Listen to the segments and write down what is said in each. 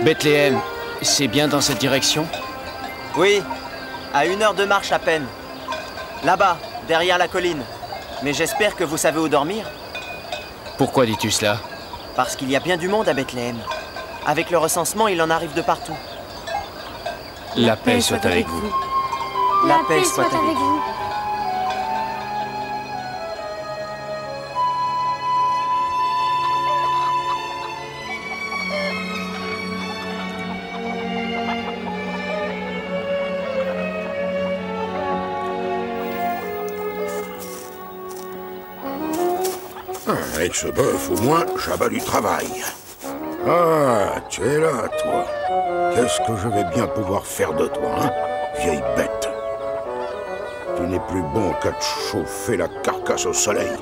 Bethléem, c'est bien dans cette direction? Oui, à 1 heure de marche à peine. Là-bas, derrière la colline. Mais j'espère que vous savez où dormir. Pourquoi dis-tu cela? Parce qu'il y a bien du monde à Bethléem. Avec le recensement, il en arrive de partout. La paix soit avec vous. La paix soit avec vous. Avec ce bœuf, au moins, j'abats du travail. Ah, tu es là, toi. Qu'est-ce que je vais bien pouvoir faire de toi, hein, vieille bête? Tu n'es plus bon qu'à te chauffer la carcasse au soleil.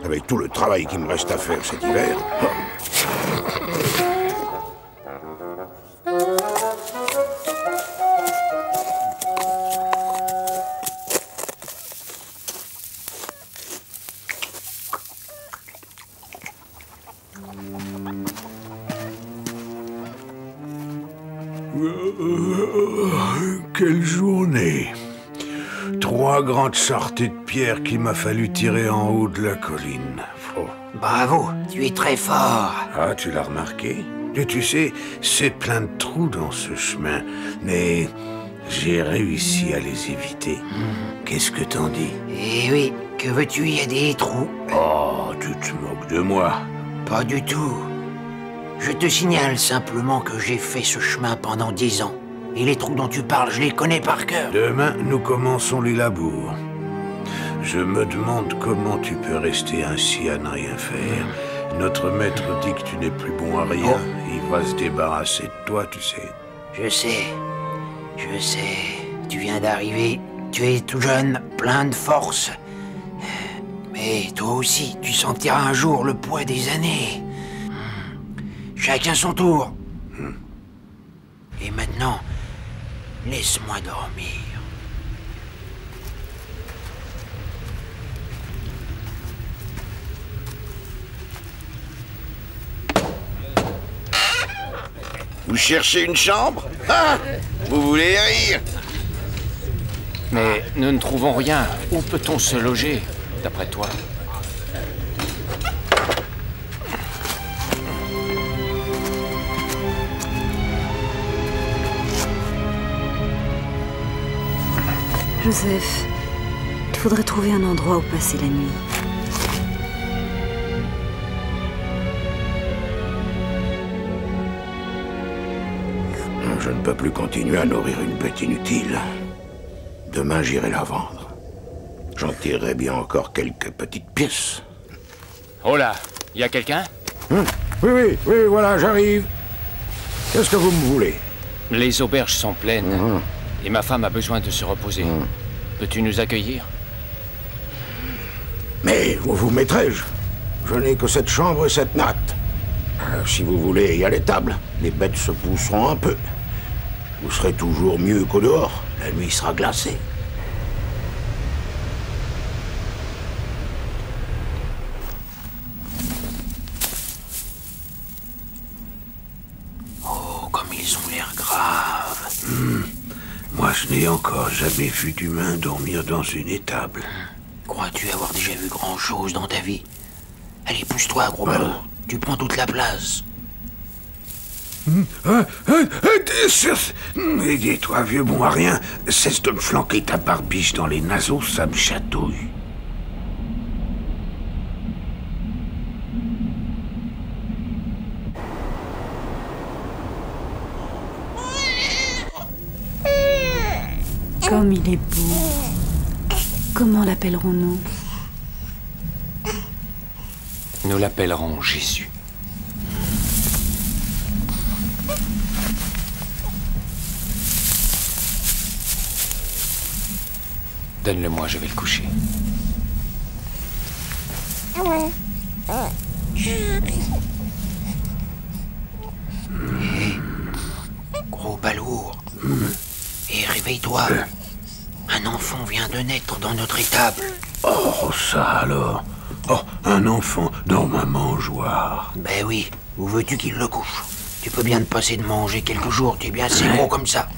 Avec tout le travail qu'il me reste à faire cet hiver. Quelle journée! 3 grandes sorties de pierre qu'il m'a fallu tirer en haut de la colline. Oh. Bravo, tu es très fort. Ah, tu l'as remarqué? Et tu sais, c'est plein de trous dans ce chemin, mais j'ai réussi à les éviter. Qu'est-ce que t'en dis? Eh oui, que veux-tu, il y a des trous. Oh, tu te moques de moi. Pas du tout. Je te signale simplement que j'ai fait ce chemin pendant 10 ans. Et les trous dont tu parles, je les connais par cœur. Demain, nous commençons les labours. Je me demande comment tu peux rester ainsi à ne rien faire. Notre maître dit que tu n'es plus bon à rien. Oh. Il va se débarrasser de toi, tu sais. Je sais. Tu viens d'arriver. Tu es tout jeune, plein de force. Mais toi aussi, tu sentiras un jour le poids des années. Chacun son tour. Et maintenant, laisse-moi dormir. Vous cherchez une chambre? Ah! Vous voulez rire? Mais nous ne trouvons rien. Où peut-on se loger, d'après toi? Joseph, il faudrait trouver un endroit où passer la nuit. Je ne peux plus continuer à nourrir une bête inutile. Demain, j'irai la vendre. J'en tirerai bien encore quelques petites pièces. Oh là, y a quelqu'un? Oui, voilà, j'arrive. Qu'est-ce que vous me voulez? Les auberges sont pleines. Et ma femme a besoin de se reposer. Peux-tu nous accueillir? Mais où vous mettrai-je? Je n'ai que cette chambre et cette natte. Si vous voulez, il y a l'étable. Les bêtes se pousseront un peu. Vous serez toujours mieux qu'au dehors. La nuit sera glacée. Oh, comme ils ont l'air graves. Moi, je n'ai encore jamais vu d'humain dormir dans une étable. Crois-tu avoir déjà vu grand-chose dans ta vie? Allez, pousse-toi, gros ballon. Tu prends toute la place. Aidez-toi, vieux bon à rien. Cesse de me flanquer ta barbiche dans les naseaux, ça me chatouille. Comme il est beau. Comment l'appellerons-nous? Nous l'appellerons Jésus. Donne-le-moi, je vais le coucher. Gros balourd. Et réveille-toi. Un enfant vient de naître dans notre étable. Oh, ça alors. Oh, un enfant dans ma mangeoire. Ben oui, où veux-tu qu'il le couche? Tu peux bien te passer de manger quelques jours, tu es bien assez gros comme ça.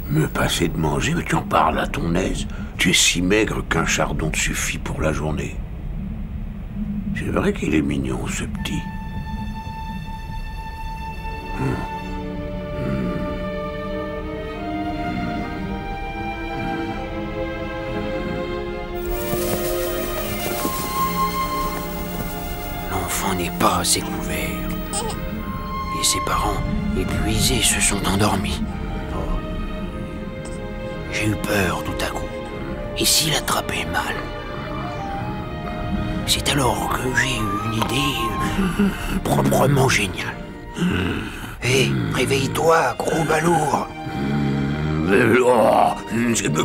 Me passer de manger, mais tu en parles à ton aise. Tu es si maigre qu'un chardon te suffit pour la journée. C'est vrai qu'il est mignon, ce petit. L'enfant n'est pas assez couvert. Et ses parents, épuisés, se sont endormis. J'ai eu peur tout à coup. Et s'il attrapait mal? C'est alors que j'ai eu une idée proprement géniale. Hé, réveille-toi, gros balourd.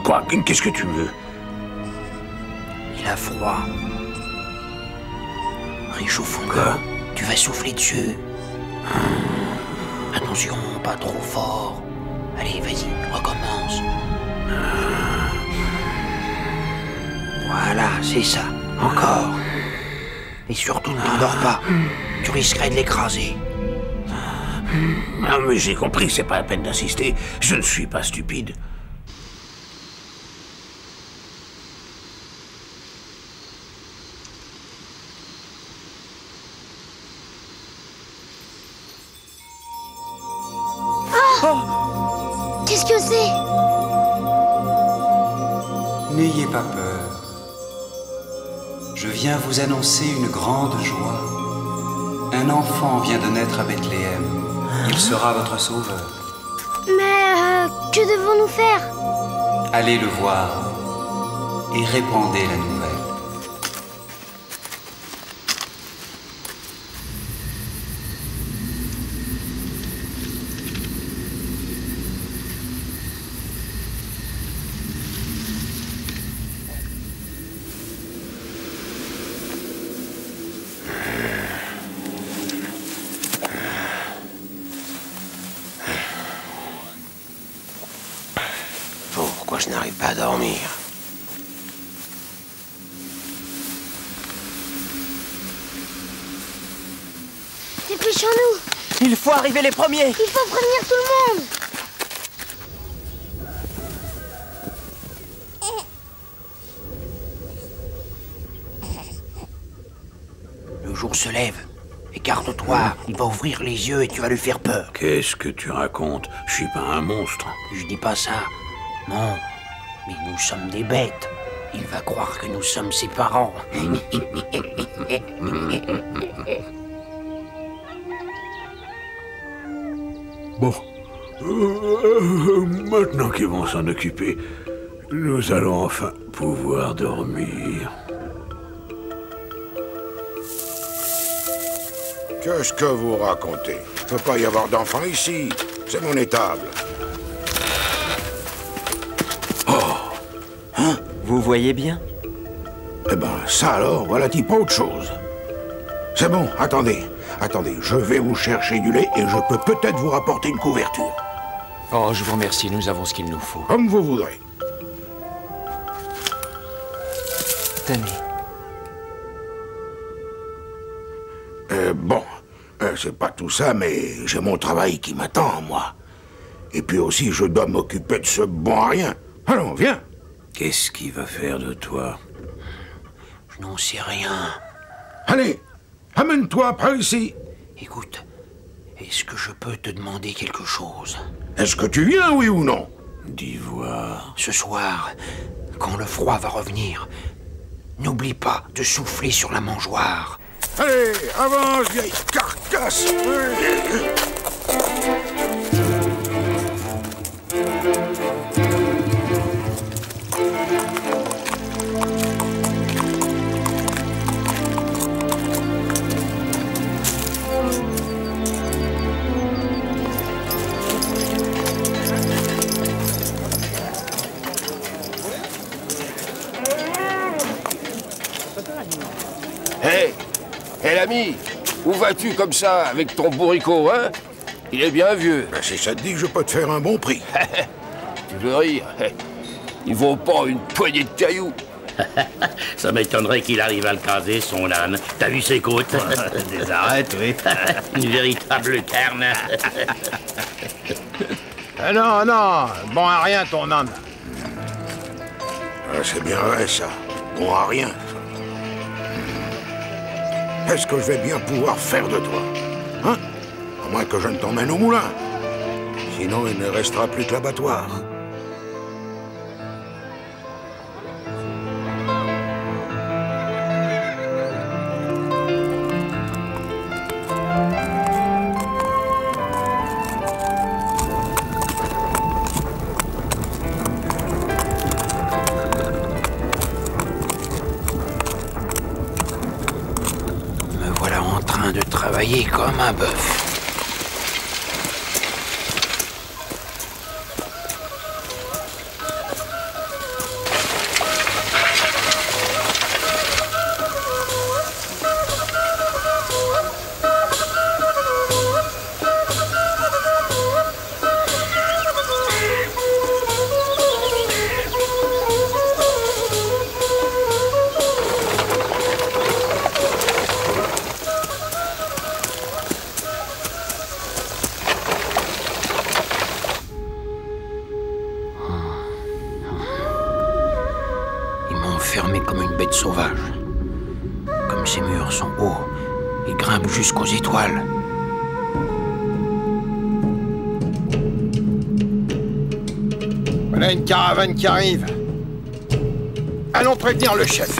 Quoi? Qu'est-ce que tu veux? Il a froid. Réchauffons-le. Tu vas souffler dessus. Attention, pas trop fort. Allez, vas-y, recommence. Voilà, c'est ça. Encore. Et surtout, ne t'endors pas. Tu risquerais de l'écraser. Ah, mais j'ai compris, c'est pas la peine d'insister. Je ne suis pas stupide. Qu'est-ce que c'est? N'ayez pas peur. Je viens vous annoncer une grande joie. Un enfant vient de naître à Bethléem. Il sera votre sauveur. Mais que devons-nous faire? Allez le voir et répandez la nouvelle. Pourquoi je n'arrive pas à dormir? Dépêchons-nous! Il faut arriver les premiers! Il faut prévenir tout le monde! Le jour se lève. Écarte-toi, il va ouvrir les yeux et tu vas lui faire peur. Qu'est-ce que tu racontes? Je suis pas un monstre. Je dis pas ça. Non, mais nous sommes des bêtes. Il va croire que nous sommes ses parents. Bon. Maintenant qu'ils vont s'en occuper, nous allons enfin pouvoir dormir. Qu'est-ce que vous racontez? Il ne peut pas y avoir d'enfants ici. C'est mon étable. Vous voyez bien? Eh ben, ça alors, voilà-t-il pas autre chose. C'est bon, attendez. Attendez, je vais vous chercher du lait et je peux peut-être vous rapporter une couverture. Oh, je vous remercie, nous avons ce qu'il nous faut. Comme vous voudrez. Tenez. Bon, c'est pas tout ça, mais j'ai mon travail qui m'attend, moi. Et puis aussi, je dois m'occuper de ce bon à rien. Allons, viens. Qu'est-ce qu'il va faire de toi? Je n'en sais rien. Allez, amène-toi par ici. Écoute, est-ce que je peux te demander quelque chose? Est-ce que tu viens, oui ou non? D'ivoire. Ce soir, quand le froid va revenir, n'oublie pas de souffler sur la mangeoire. Allez, avance, vieille carcasse. Hé, l'ami, où vas-tu comme ça, avec ton bourricot, hein? Il est bien vieux. Ben, si ça te dit, je peux te faire un bon prix. Tu veux rire? Il vaut pas une poignée de cailloux. Ça m'étonnerait qu'il arrive à le craser, son âne. T'as vu ses côtes? Des arêtes, oui. Une véritable lucarne. Non, non, bon à rien ton âne. Ah, c'est bien vrai, ça. Bon à rien. Est-ce que je vais bien pouvoir faire de toi? Hein? À moins que je ne t'emmène au moulin. Sinon, il ne restera plus que l'abattoir. Me voilà en train de travailler comme un bœuf. Fermé comme une bête sauvage. Comme ces murs sont hauts, ils grimpent jusqu'aux étoiles. Voilà une caravane qui arrive. Allons prévenir le chef.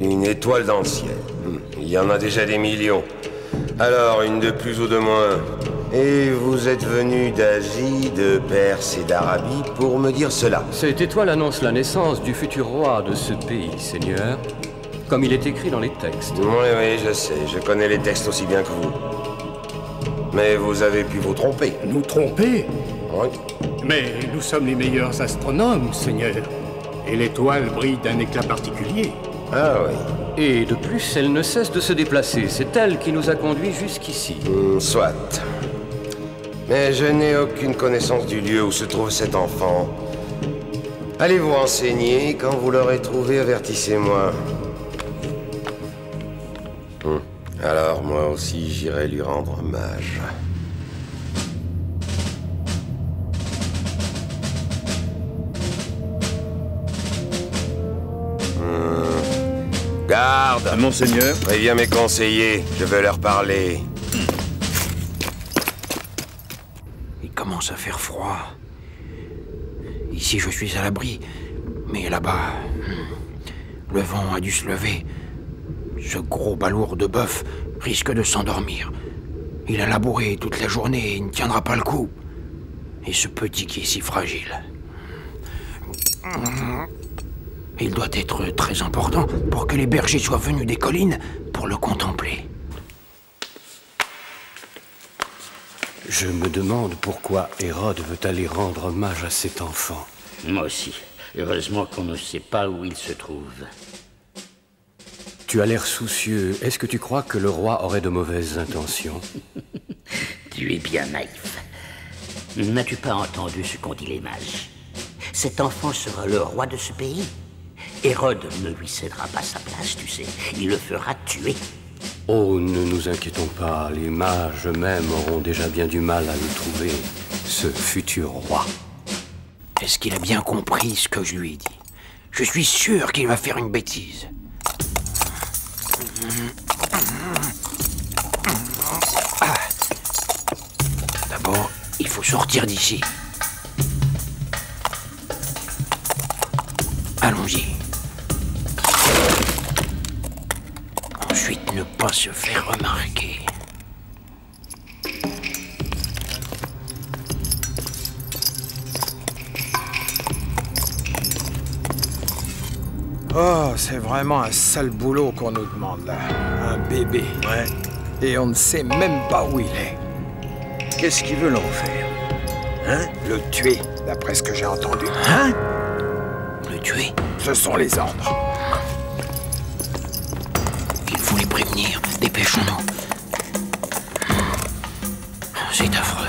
Une étoile dans le ciel. Il y en a déjà des millions. Alors, une de plus ou de moins. Et vous êtes venu d'Asie, de Perse et d'Arabie pour me dire cela. Cette étoile annonce la naissance du futur roi de ce pays, Seigneur, comme il est écrit dans les textes. Oui, je sais, je connais les textes aussi bien que vous. Mais vous avez pu vous tromper. Nous tromper? Oui. Mais nous sommes les meilleurs astronomes, Seigneur. Et l'étoile brille d'un éclat particulier. Ah oui. Et de plus, elle ne cesse de se déplacer. C'est elle qui nous a conduits jusqu'ici. Soit. Mais je n'ai aucune connaissance du lieu où se trouve cet enfant. Allez vous renseigner. Quand vous l'aurez trouvé, avertissez-moi. Alors, moi aussi, j'irai lui rendre hommage. Garde! Monseigneur. Préviens mes conseillers, je veux leur parler. Il commence à faire froid. Ici, je suis à l'abri. Mais là-bas, le vent a dû se lever. Ce gros balourd de bœuf risque de s'endormir. Il a labouré toute la journée et il ne tiendra pas le coup. Et ce petit qui est si fragile. Il doit être très important pour que les bergers soient venus des collines pour le contempler. Je me demande pourquoi Hérode veut aller rendre hommage à cet enfant. Moi aussi. Heureusement qu'on ne sait pas où il se trouve. Tu as l'air soucieux. Est-ce que tu crois que le roi aurait de mauvaises intentions? Tu es bien naïf. N'as-tu pas entendu ce qu'ont dit les mages? Cet enfant sera le roi de ce pays. Hérode ne lui cédera pas sa place, tu sais. Il le fera tuer. Oh, ne nous inquiétons pas. Les mages eux-mêmes auront déjà bien du mal à le trouver, ce futur roi. Est-ce qu'il a bien compris ce que je lui ai dit? Je suis sûr qu'il va faire une bêtise. D'abord, il faut sortir d'ici. Allons-y. Ensuite, ne pas se faire remarquer. Oh, c'est vraiment un sale boulot qu'on nous demande là. Un bébé. Ouais. Et on ne sait même pas où il est. Qu'est-ce qu'ils veulent en faire? Hein? Le tuer, d'après ce que j'ai entendu. Hein? Le tuer? Ce sont les ordres. Il faut les prévenir. Dépêchons-nous. C'est affreux.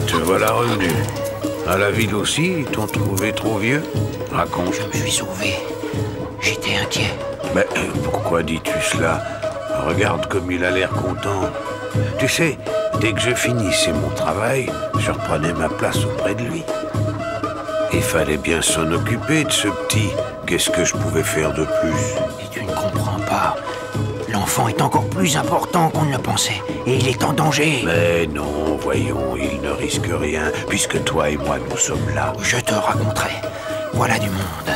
Te voilà revenu. À la ville aussi, ils t'ont trouvé trop vieux? Raconte. Je me suis sauvé. J'étais inquiet. Mais pourquoi dis-tu cela? Regarde comme il a l'air content. Tu sais, dès que je finissais mon travail, je reprenais ma place auprès de lui. Il fallait bien s'en occuper de ce petit. Qu'est-ce que je pouvais faire de plus? Et tu ne comprends pas. L'enfant est encore plus important qu'on ne le pensait. Et il est en danger. Mais non, voyons, il ne risque rien, puisque toi et moi, nous sommes là. Je te raconterai. Voilà du monde.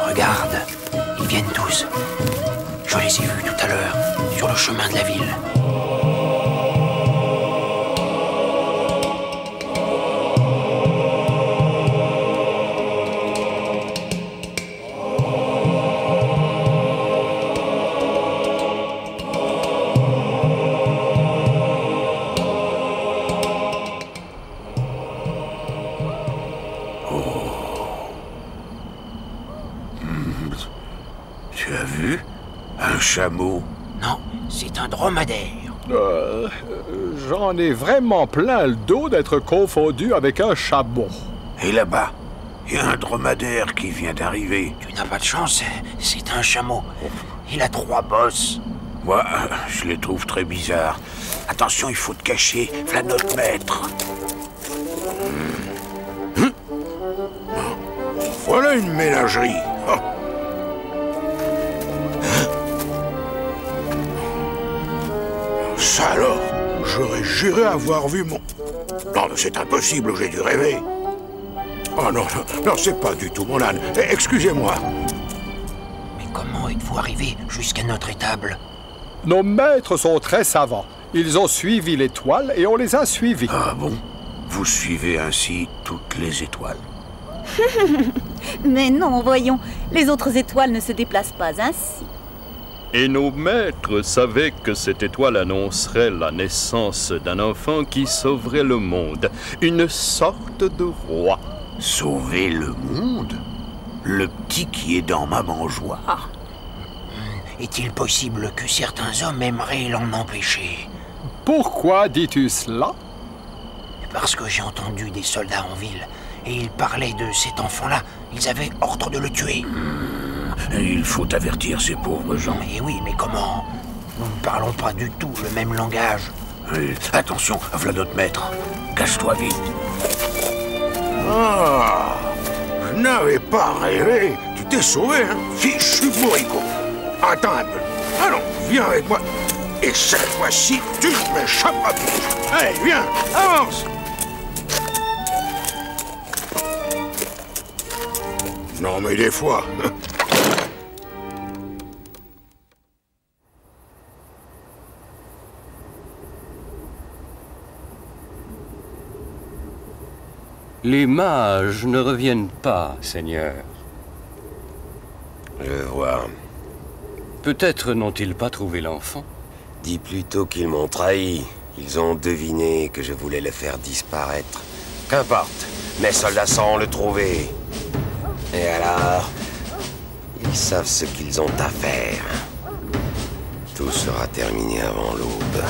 Regarde, ils viennent tous. Je les ai vus tout à l'heure, sur le chemin de la ville. Tu as vu? Un chameau? Non, c'est un dromadaire. J'en ai vraiment plein le dos d'être confondu avec un chameau. Et là-bas, il y a un dromadaire qui vient d'arriver. Tu n'as pas de chance, c'est un chameau. Il a 3 bosses. Moi, je les trouve très bizarres. Attention, il faut te cacher. Voilà notre maître. Voilà une ménagerie. Oh. Ça alors, j'aurais juré avoir vu mon... Non, mais c'est impossible, j'ai dû rêver. Oh non, non, c'est pas du tout mon âne. Excusez-moi. Mais comment êtes-vous arrivé jusqu'à notre étable? Nos maîtres sont très savants. Ils ont suivi l'étoile et on les a suivis. Ah bon? Vous suivez ainsi toutes les étoiles? Mais non, voyons, les autres étoiles ne se déplacent pas ainsi. Et nos maîtres savaient que cette étoile annoncerait la naissance d'un enfant qui sauverait le monde, une sorte de roi. Sauver le monde? Le petit qui est dans ma mangeoire. Ah. Est-il possible que certains hommes aimeraient l'en empêcher? Pourquoi dis-tu cela? Parce que j'ai entendu des soldats en ville, et ils parlaient de cet enfant-là. Ils avaient ordre de le tuer. Il faut avertir ces pauvres gens. Mais oui, mais comment? Nous ne parlons pas du tout le même langage. Attention, voilà notre maître. Cache-toi vite. Ah, je n'avais pas rêvé. Tu t'es sauvé, hein? Fichu bourricot. Attends un peu. Allons, viens avec moi. Et cette fois-ci, tu ne m'échapperas plus. Allez, viens, avance. Non, mais des fois... Les mages ne reviennent pas, Seigneur. Je vois. Peut-être n'ont-ils pas trouvé l'enfant? Dis plutôt qu'ils m'ont trahi. Ils ont deviné que je voulais le faire disparaître. Qu'importe, mes soldats sauront le trouver. Et alors, ils savent ce qu'ils ont à faire. Tout sera terminé avant l'aube.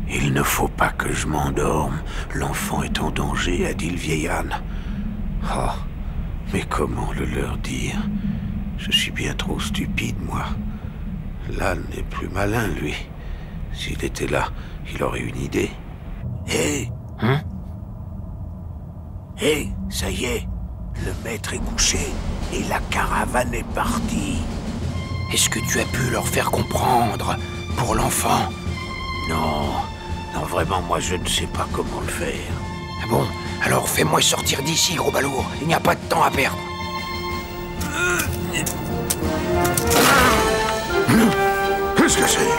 Il ne faut pas que je m'endorme. L'enfant est en danger, a dit le vieil âne. Ah, mais comment le leur dire? Je suis bien trop stupide, moi. L'âne est plus malin, lui. S'il était là, il aurait une idée. Hé! Hé, ça y est, le maître est couché et la caravane est partie. Est-ce que tu as pu leur faire comprendre pour l'enfant? Non, non, vraiment, moi, je ne sais pas comment le faire. Ah bon, alors fais-moi sortir d'ici, gros balourd. Il n'y a pas de temps à perdre. Qu'est-ce que c'est?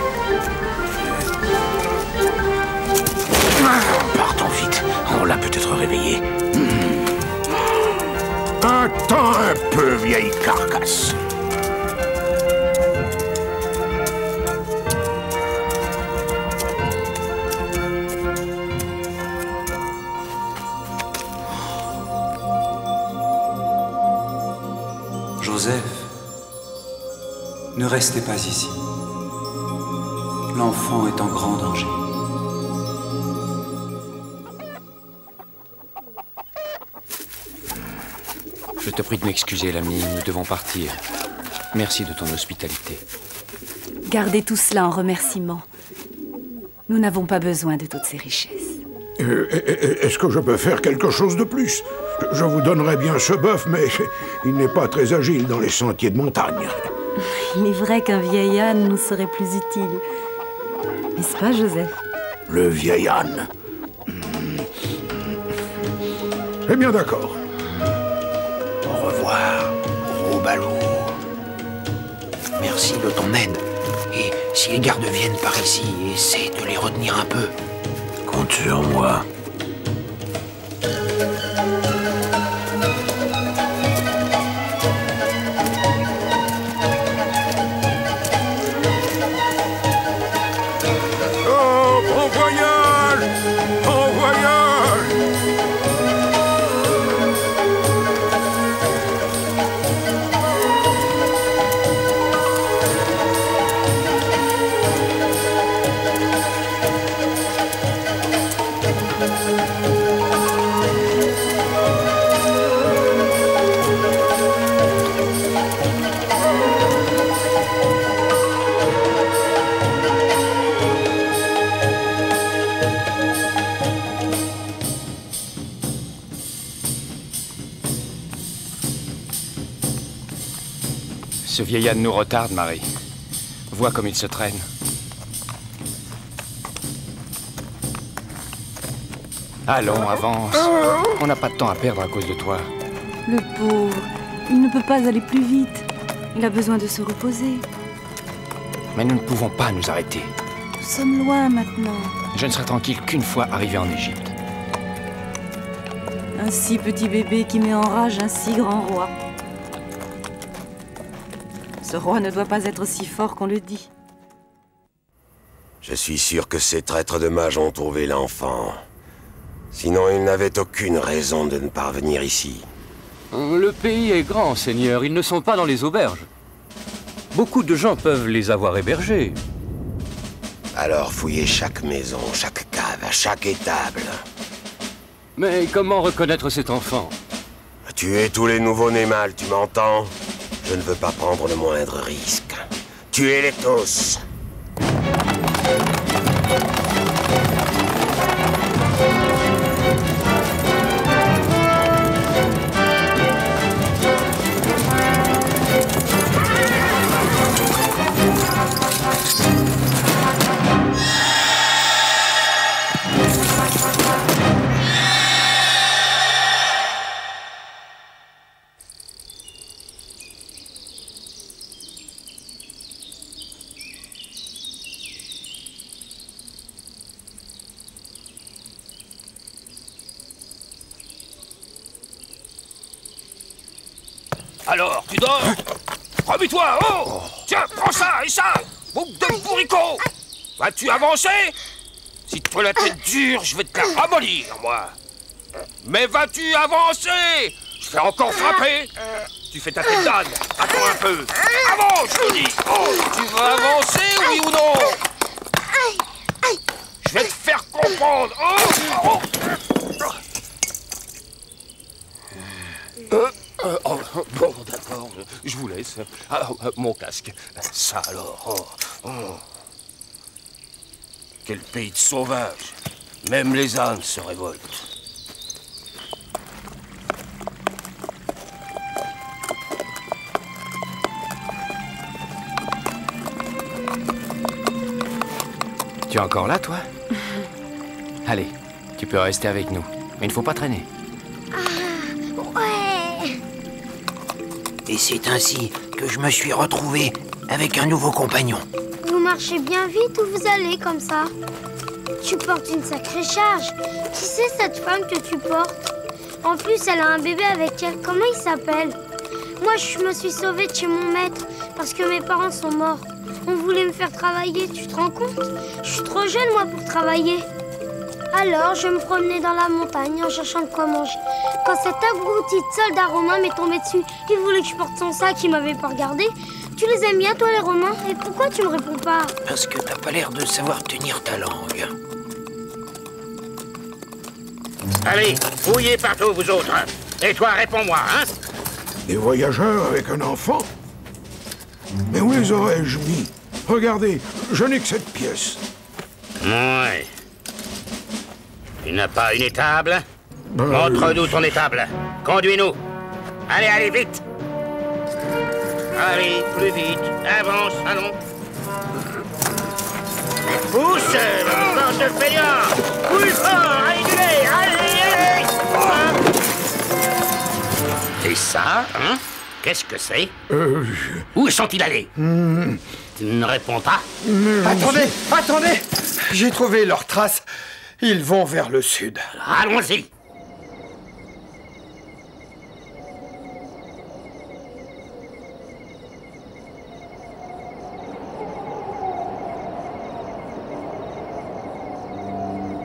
Partons vite, on l'a peut-être réveillé. Attends un un peu, vieille carcasse. Joseph, ne restez pas ici. L'enfant est en grand danger. Je te prie de m'excuser, l'ami. Nous devons partir. Merci de ton hospitalité. Gardez tout cela en remerciement. Nous n'avons pas besoin de toutes ces richesses. Est-ce que je peux faire quelque chose de plus? Je vous donnerais bien ce bœuf, mais il n'est pas très agile dans les sentiers de montagne. Il est vrai qu'un vieil âne nous serait plus utile. N'est-ce pas, Joseph? Le vieil âne. Eh bien, d'accord. Au revoir, gros balourd. Merci de ton aide. Et si les gardes viennent par ici, essaie de les retenir un peu. Compte sur moi. Oh, bon voyage! Bon voyage! Ce vieil âne nous retarde, Marie. Vois comme il se traîne. Allons, avance. On n'a pas de temps à perdre à cause de toi. Le pauvre, il ne peut pas aller plus vite. Il a besoin de se reposer. Mais nous ne pouvons pas nous arrêter. Nous sommes loin maintenant. Je ne serai tranquille qu'une fois arrivé en Égypte. Un si petit bébé qui met en rage un si grand roi. Ce roi ne doit pas être si fort qu'on le dit. Je suis sûr que ces traîtres de mages ont trouvé l'enfant. Sinon, ils n'avaient aucune raison de ne pas venir ici. Le pays est grand, Seigneur. Ils ne sont pas dans les auberges. Beaucoup de gens peuvent les avoir hébergés. Alors fouillez chaque maison, chaque cave, chaque étable. Mais comment reconnaître cet enfant? Tuez tous les nouveaux-nés mâles, tu m'entends? Je ne veux pas prendre le moindre risque. Tuez-les tous! Alors, tu dors? Remets-toi, oh! Tiens, prends ça et ça! Boucle de bourricot! Vas-tu avancer? Si tu as la tête dure, je vais te la ramollir, moi! Mais vas-tu avancer? Je vais encore frapper! Tu fais ta tête d'âne! Attends un peu! Avance, je te dis! Oh, tu veux avancer, oui ou non? Je vais te faire comprendre! Oh! Bon, d'accord, je vous laisse. Mon casque. Ça alors. Quel pays de sauvages. Même les ânes se révoltent. Tu es encore là, toi? Allez, tu peux rester avec nous. Mais il ne faut pas traîner. Et c'est ainsi que je me suis retrouvé avec un nouveau compagnon. Vous marchez bien vite où vous allez comme ça? Tu portes une sacrée charge. Qui c'est cette femme que tu portes? En plus, elle a un bébé avec elle. Comment il s'appelle? Moi, je me suis sauvée de chez mon maître parce que mes parents sont morts. On voulait me faire travailler, tu te rends compte? Je suis trop jeune, moi, pour travailler. Alors, je me promenais dans la montagne en cherchant de quoi manger. Quand cet abruti de soldat romain m'est tombé dessus, il voulait que je porte son sac, il m'avait pas regardé. Tu les aimes bien, toi, les Romains? Et pourquoi tu me réponds pas? Parce que t'as pas l'air de savoir tenir ta langue. Allez, fouillez partout, vous autres. Et toi, réponds-moi, hein? Des voyageurs avec un enfant? Mais où les aurais-je mis? Regardez, je n'ai que cette pièce. Ouais. Tu n'as pas une étable? Montre-nous ton étable. Conduis-nous. Allez, allez, vite. Allez, plus vite. Avance, allons. Pousse, bande de feignants. Plus fort, allez, allez, allez. Et ça, hein? Qu'est-ce que c'est? Où sont-ils allés? Tu ne réponds pas? Attendez, attendez! J'ai trouvé leurs traces. Ils vont vers le sud. Allons-y.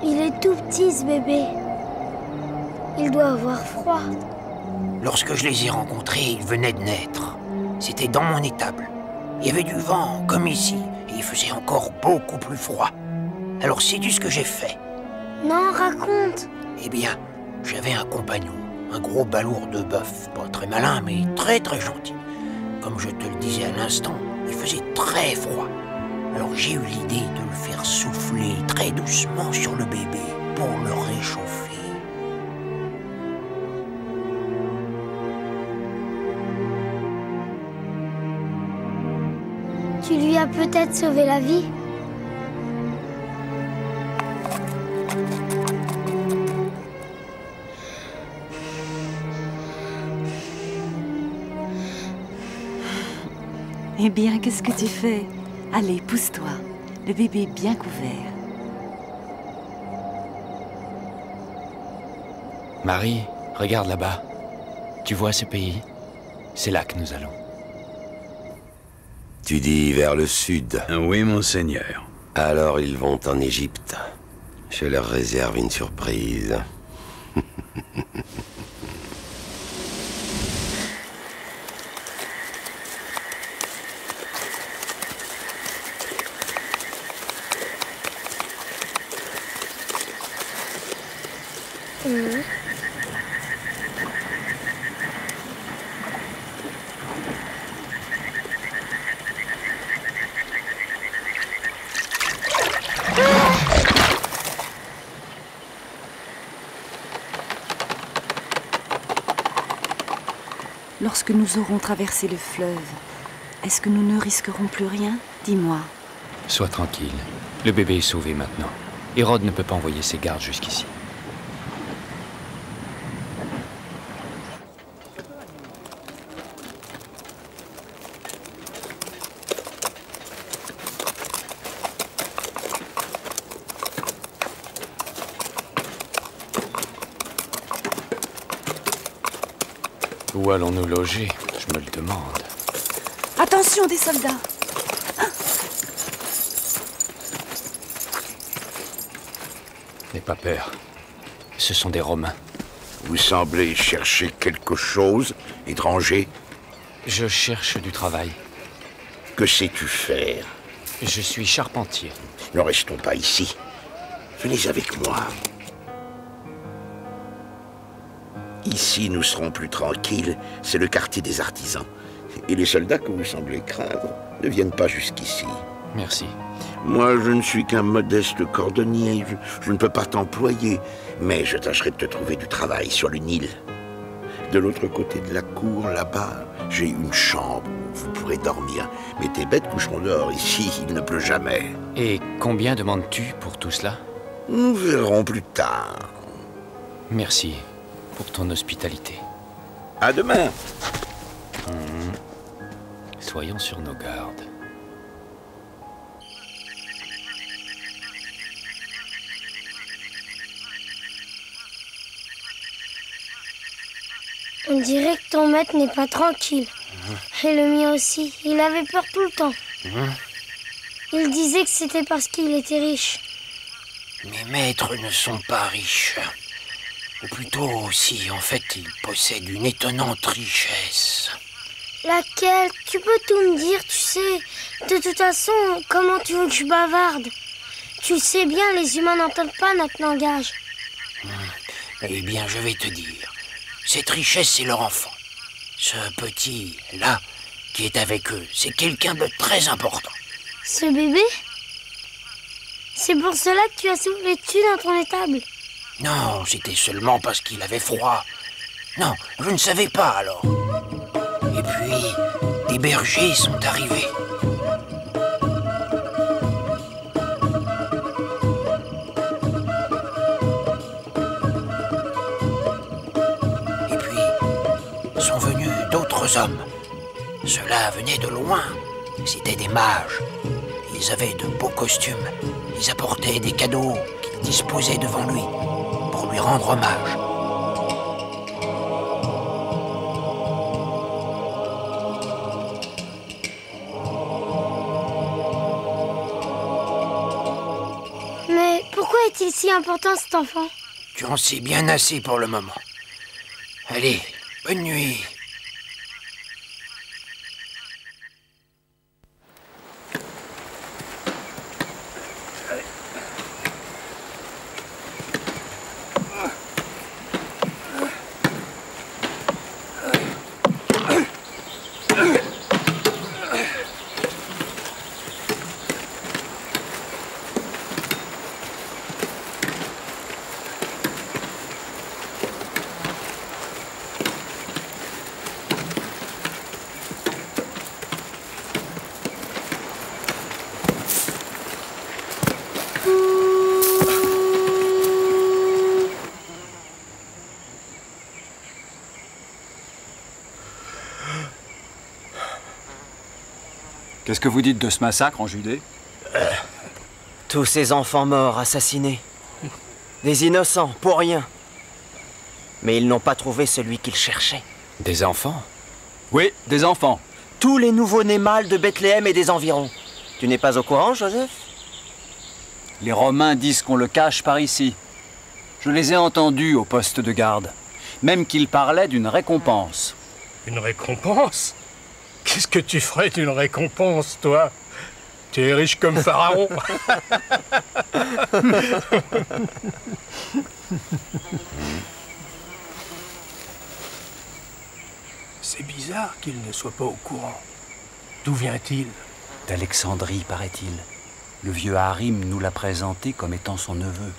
Il est tout petit, ce bébé. Il doit avoir froid. Lorsque je les ai rencontrés, ils venaient de naître. C'était dans mon étable. Il y avait du vent, comme ici, et il faisait encore beaucoup plus froid. Alors sais-tu ce que j'ai fait? Non, raconte. Eh bien, j'avais un compagnon, un gros balourd de bœuf, pas très malin, mais très très gentil. Comme je te le disais à l'instant, il faisait très froid. Alors j'ai eu l'idée de le faire souffler très doucement sur le bébé pour le réchauffer. Tu lui as peut-être sauvé la vie. Eh bien, qu'est-ce que tu fais? Allez, pousse-toi. Le bébé est bien couvert. Marie, regarde là-bas. Tu vois ce pays? C'est là que nous allons. Tu dis vers le sud? Oui, monseigneur. Alors ils vont en Égypte. Je leur réserve une surprise. Lorsque nous aurons traversé le fleuve, est-ce que nous ne risquerons plus rien? Dis-moi. Sois tranquille. Le bébé est sauvé maintenant. Hérode ne peut pas envoyer ses gardes jusqu'ici. Où allons-nous loger? Je me le demande. Attention, des soldats! N'aie pas peur. Ce sont des Romains. Vous semblez chercher quelque chose, étranger? Je cherche du travail. Que sais-tu faire? Je suis charpentier. Ne restons pas ici. Venez avec moi. Ici, nous serons plus tranquilles. C'est le quartier des artisans. Et les soldats que vous semblez craindre ne viennent pas jusqu'ici. Merci. Moi, je ne suis qu'un modeste cordonnier. Je ne peux pas t'employer. Mais je tâcherai de te trouver du travail sur le Nil. De l'autre côté de la cour, là-bas, j'ai une chambre où vous pourrez dormir. Mais tes bêtes coucheront dehors. Ici, il ne pleut jamais. Et combien demandes-tu pour tout cela? Nous verrons plus tard. Merci pour ton hospitalité. À demain. Soyons sur nos gardes. On dirait que ton maître n'est pas tranquille. Et le mien aussi. Il avait peur tout le temps. Il disait que c'était parce qu'il était riche. Mes maîtres ne sont pas riches. Ou plutôt, si, en fait, ils possèdent une étonnante richesse. Laquelle? Tu peux tout me dire, tu sais. De toute façon, comment tu veux que je bavarde? Tu sais bien, les humains n'entendent pas notre langage. Eh bien, je vais te dire. Cette richesse, c'est leur enfant. Ce petit, là, qui est avec eux, c'est quelqu'un de très important. Ce bébé? C'est pour cela que tu as soufflé dessus dans ton étable? Non, c'était seulement parce qu'il avait froid. Non, je ne savais pas alors. Et puis, des bergers sont arrivés. Et puis, sont venus d'autres hommes. Ceux-là venaient de loin. C'étaient des mages. Ils avaient de beaux costumes. Ils apportaient des cadeaux qu'ils disposaient devant lui pour lui rendre hommage. Mais pourquoi est-il si important, cet enfant? Tu en sais bien assez pour le moment. Allez, bonne nuit. Qu'est-ce que vous dites de ce massacre en Judée? Tous ces enfants morts, assassinés. Des innocents, pour rien. Mais ils n'ont pas trouvé celui qu'ils cherchaient. Des enfants? Oui, des enfants. Tous les nouveau-nés mâles de Bethléem et des environs. Tu n'es pas au courant, Joseph? Les Romains disent qu'on le cache par ici. Je les ai entendus au poste de garde. Même qu'ils parlaient d'une récompense. Une récompense? Qu'est-ce que tu ferais d'une récompense, toi? Tu es riche comme Pharaon. C'est bizarre qu'il ne soit pas au courant. D'où vient-il? D'Alexandrie, paraît-il. Le vieux Harim nous l'a présenté comme étant son neveu.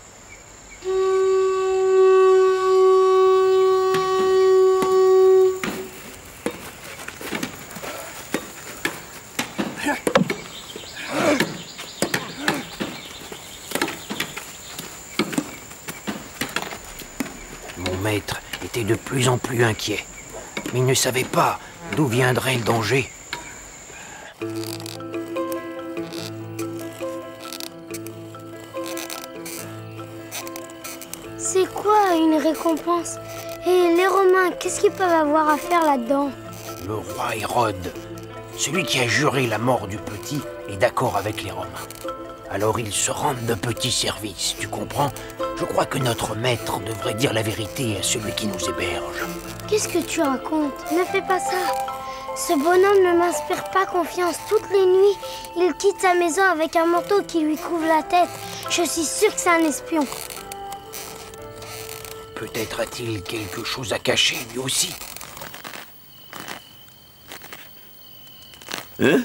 Mon maître était de plus en plus inquiet, mais il ne savait pas d'où viendrait le danger. C'est quoi une récompense? Et les Romains, qu'est-ce qu'ils peuvent avoir à faire là-dedans? Le roi Hérode, celui qui a juré la mort du petit, est d'accord avec les Romains. Alors ils se rendent de petits services, tu comprends? Je crois que notre maître devrait dire la vérité à celui qui nous héberge. Qu'est-ce que tu racontes? Ne fais pas ça. Ce bonhomme ne m'inspire pas confiance. Toutes les nuits, il quitte sa maison avec un manteau qui lui couvre la tête. Je suis sûre que c'est un espion. Peut-être a-t-il quelque chose à cacher, lui aussi. Hein?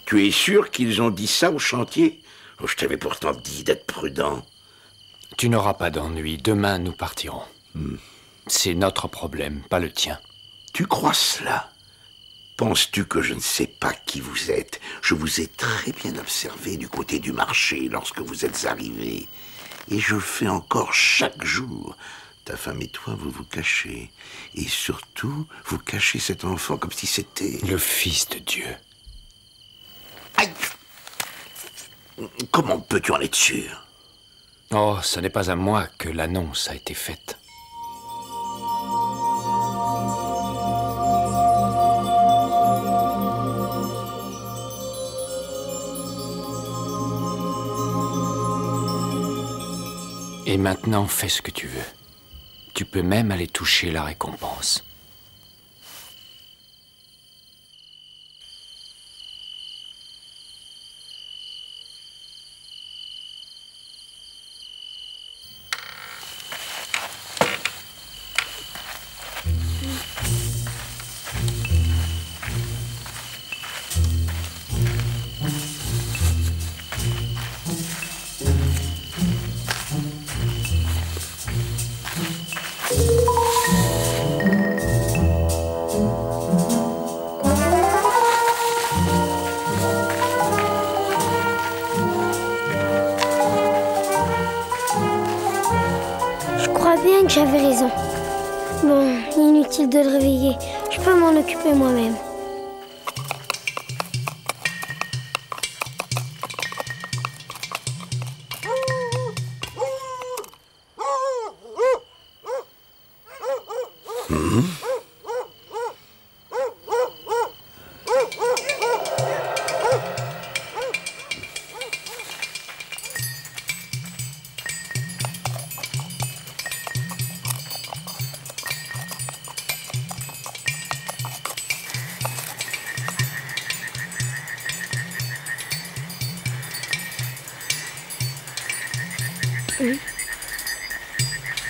Tu es sûr qu'ils ont dit ça au chantier? Oh, je t'avais pourtant dit d'être prudent. Tu n'auras pas d'ennui. Demain, nous partirons. C'est notre problème, pas le tien. Tu crois cela? Penses-tu que je ne sais pas qui vous êtes? Je vous ai très bien observé du côté du marché lorsque vous êtes arrivés. Et je le fais encore chaque jour. Ta femme et toi, vous vous cachez. Et surtout, vous cachez cet enfant comme si c'était... Le Fils de Dieu. Aïe! Comment peux-tu en être sûr? Oh, ce n'est pas à moi que l'annonce a été faite. Et maintenant, fais ce que tu veux. Tu peux même aller toucher la récompense. J'avais raison. Bon, inutile de le réveiller. Je peux m'en occuper moi-même.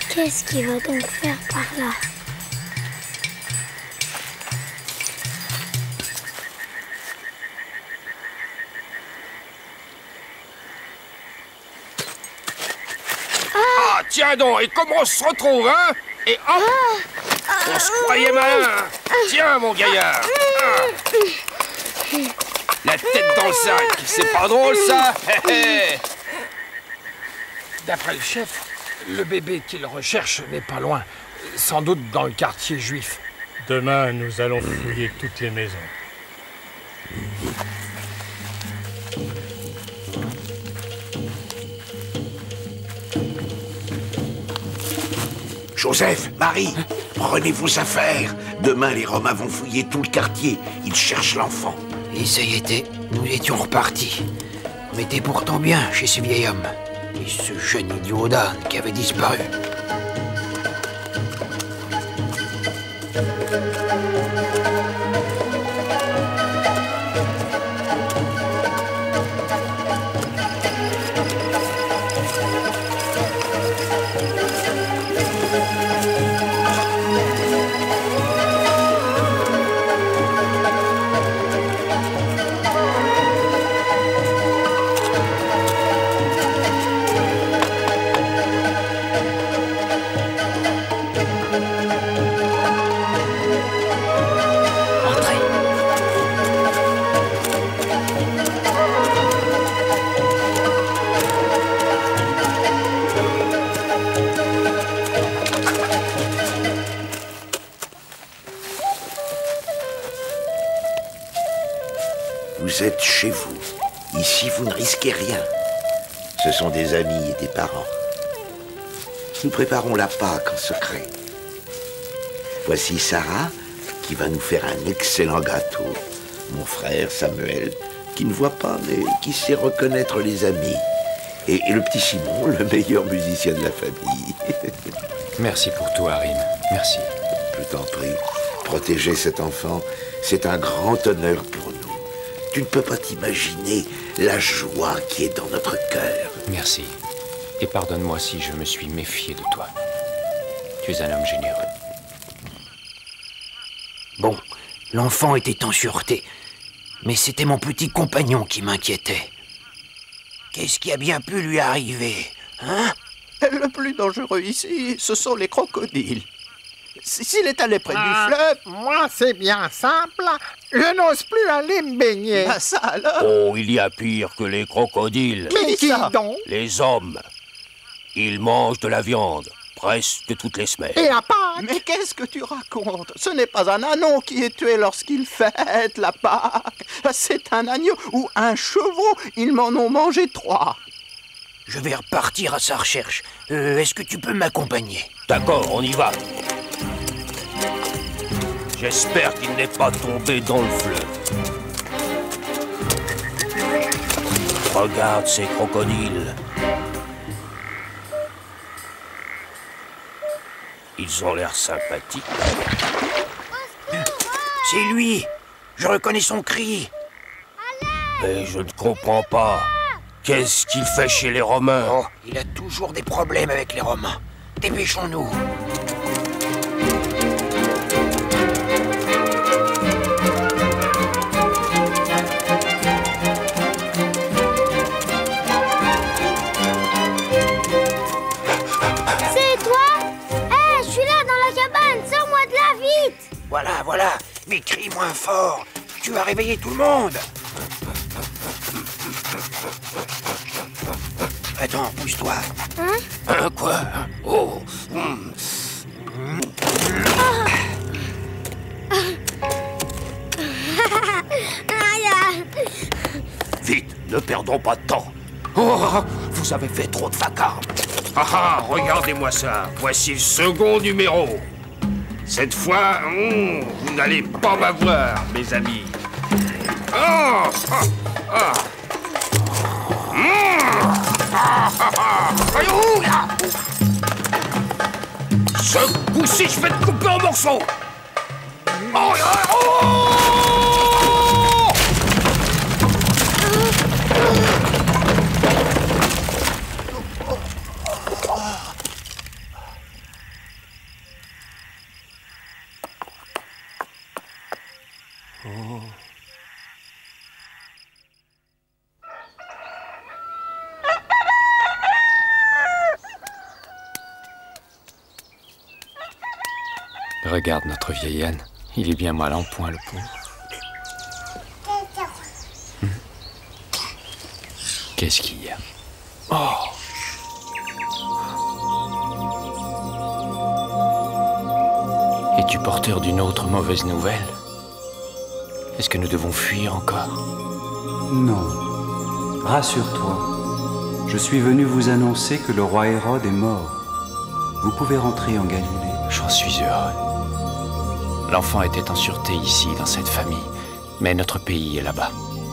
Qu'est-ce qu'il va donc faire par là? Ah, tiens donc, et comment on se retrouve, hein? Et hop, on se croyait malin. Tiens, mon gaillard. La tête dans le sac, c'est pas drôle, ça? D'après le chef, le bébé qu'il recherche n'est pas loin. Sans doute dans le quartier juif. Demain, nous allons fouiller toutes les maisons. Joseph, Marie, prenez vos affaires. Demain, les Romains vont fouiller tout le quartier. Ils cherchent l'enfant. Et ça y était, nous étions repartis. On était pourtant bien chez ce vieil homme. Et ce jeune idiot d'âne qui avait disparu. Vous êtes chez vous. Ici, vous ne risquez rien. Ce sont des amis et des parents. Nous préparons la Pâque en secret. Voici Sarah, qui va nous faire un excellent gâteau. Mon frère Samuel, qui ne voit pas, mais qui sait reconnaître les amis. Et le petit Simon, le meilleur musicien de la famille. Merci pour tout, Harim. Merci. Je t'en prie. Protéger cet enfant, c'est un grand honneur pour nous. Tu ne peux pas t'imaginer la joie qui est dans notre cœur. Merci. Et pardonne-moi si je me suis méfié de toi. Tu es un homme généreux. Bon, l'enfant était en sûreté. Mais c'était mon petit compagnon qui m'inquiétait. Qu'est-ce qui a bien pu lui arriver, hein? Le plus dangereux ici, ce sont les crocodiles. S'il est allé près du fleuve... Moi, c'est bien simple. Je n'ose plus aller me baigner. Ah, ça alors? Oh, il y a pire que les crocodiles. Mais qui donc? Les hommes. Ils mangent de la viande, presque toutes les semaines. Et la Pâque? Mais qu'est-ce que tu racontes? Ce n'est pas un ânon qui est tué lorsqu'il fête la Pâque. C'est un agneau ou un chevreau. Ils m'en ont mangé 3. Je vais repartir à sa recherche. Est-ce que tu peux m'accompagner? D'accord, on y va. J'espère qu'il n'est pas tombé dans le fleuve. Regarde ces crocodiles. Ils ont l'air sympathiques. C'est lui! Je reconnais son cri! Mais je ne comprends pas. Qu'est-ce qu'il fait chez les Romains? Oh, il a toujours des problèmes avec les Romains. Dépêchons-nous! Voilà, mais crie moins fort. Tu vas réveiller tout le monde. Attends, pousse-toi. Hein? Quoi? Oh. Vite, ne perdons pas de temps. Oh, vous avez fait trop de vacarme. Ah, regardez-moi ça. Voici le second numéro. Cette fois, vous n'allez pas m'avoir, mes amis. Ce coup-ci, je vais te couper en morceaux. Regarde notre vieille âne. Il est bien mal en point, le pauvre. Qu'est-ce qu'il y a? Oh! Es-tu porteur d'une autre mauvaise nouvelle? Est-ce que nous devons fuir encore? Non. Rassure-toi. Je suis venu vous annoncer que le roi Hérode est mort. Vous pouvez rentrer en Galilée. J'en suis heureux. L'enfant était en sûreté ici, dans cette famille. Mais notre pays est là-bas.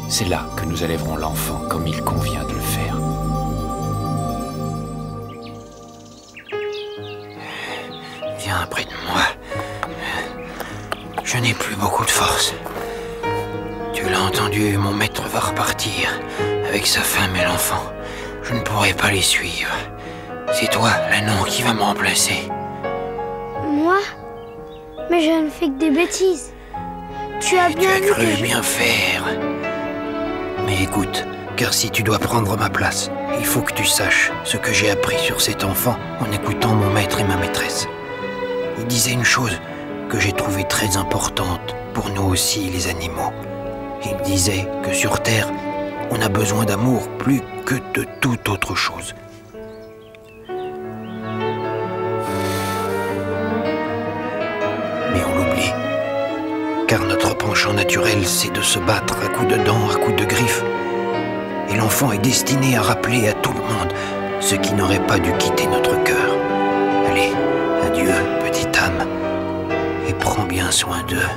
C'est là que nous élèverons l'enfant comme il convient de le faire. Viens près de moi. Je n'ai plus beaucoup de force. Tu l'as entendu, mon maître va repartir avec sa femme et l'enfant. Je ne pourrai pas les suivre. C'est toi, l'anneau, qui va me remplacer. Moi? Mais je ne fais que des bêtises. Tu as bien Tu as cru bien faire. Mais écoute, car si tu dois prendre ma place, il faut que tu saches ce que j'ai appris sur cet enfant en écoutant mon maître et ma maîtresse. Il disait une chose que j'ai trouvée très importante pour nous aussi, les animaux. Il disait que sur Terre, on a besoin d'amour plus que de toute autre chose. Mais on l'oublie. Car notre penchant naturel, c'est de se battre à coups de dents, à coups de griffes. Et l'enfant est destiné à rappeler à tout le monde ce qui n'aurait pas dû quitter notre cœur. Allez, adieu, petite âme, et prends bien soin d'eux.